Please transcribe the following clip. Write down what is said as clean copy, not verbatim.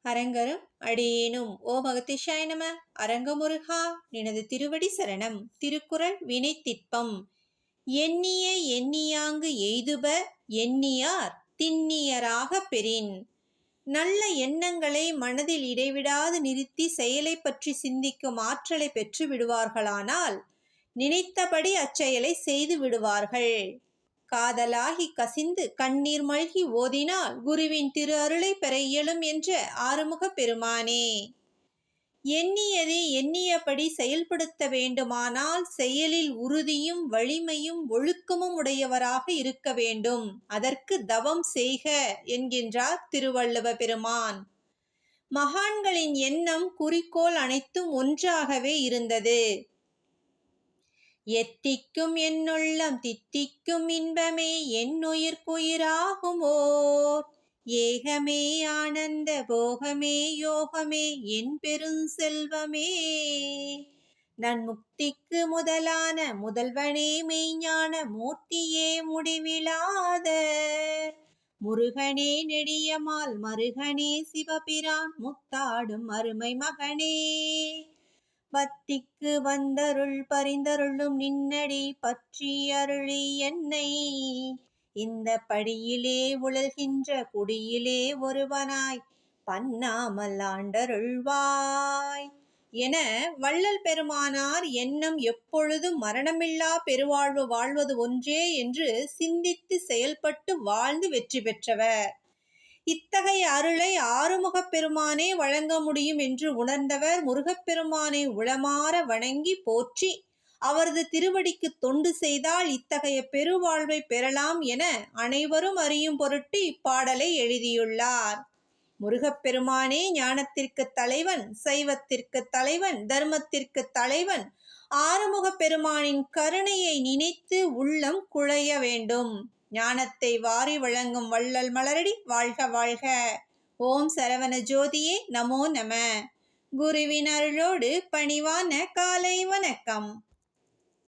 அரங்கரும் அடியேனும் ஓம் அகத்திஷாய நம. அரங்கமுருகா நினது திருவடி சரணம். திருக்குறள் வினைத்திட்பம். எண்ணிய எண்ணியாங்கு எய்துப எண்ணியார் திண்ணியராகப் பெறின். நல்ல எண்ணங்களை மனதில் இடைவிடாது நிறுத்தி செயலை பற்றி சிந்திக்கும் ஆற்றலை பெற்று விடுவார்களானால் நினைத்தபடி அச்செயலை செய்து விடுவார்கள். காதலாகி கசிந்து கண்ணீர் மல்கி ஓதினால் குருவின் திரு அருளை பெற இயலும் என்ற ஆறுமுகப் பெருமானே. எண்ணியதை எண்ணியபடி செயல்படுத்த வேண்டுமானால் செயலில் உறுதியும் வலிமையும் ஒழுக்கமும் உடையவராக இருக்க வேண்டும். அதற்கு தவம் செய்க என்கின்றார் திருவள்ளுவ பெருமான். மகான்களின் எண்ணம் குறிக்கோள் அனைத்தும் ஒன்றாகவே இருந்தது. எத்திக்கும் என்னுள்ளம் தித்திக்கும் இன்பமே என்னுயிர்க்குயிராகுமோர் ஏகமே ஆனந்த போகமே யோகமே என் பெருஞ்செல்வமே. நன்முக்திக்கு முதலான முதல்வனே மெய்ஞான மூர்த்தியே முடிவிலாத முருகனே நெடியமால் மருகனே சிவபிரான் முத்தாடும் அருமை மகனே. பத்திக்கு வந்தருள் பரிந்தருளும் நின்னடி பற்றி அருளி என்னை இந்த படியிலே உழல்கின்ற குடியிலே ஒருவனாய் பண்ணாமல் ஆண்டருள்வாய் என வள்ளல் பெருமானார் எண்ணம் எப்பொழுதும் மரணமில்லா பெருவாழ்வு வாழ்வது ஒன்றே என்று சிந்தித்து செயல்பட்டு வாழ்ந்து வெற்றி பெற்றவர். இத்தகைய அருளை ஆறுமுகப் பெருமானே வழங்க முடியும் என்று உணர்ந்தவர் முருகப்பெருமானை உளமாற வணங்கி போற்றி அவரது திருவடிக்கு தொண்டு செய்தால் இத்தகைய பெருவாழ்வை பெறலாம் என அனைவரும் அறியும் பொருட்டு இப்பாடலை எழுதியுள்ளார். முருகப்பெருமானே ஞானத்திற்கு தலைவன், சைவத்திற்கு தலைவன், தர்மத்திற்கு தலைவன். ஆறுமுகப் பெருமானின் கருணையை நினைத்து உள்ளம் குழைய வேண்டும். ஞானத்தை வாரி வழங்கும் வள்ளல் மலரடி வாழ்க வாழ்க. ஓம் சரவண ஜோதியே நமோ நம. குருவின் அருளோடு பணிவான காலை வணக்கம்.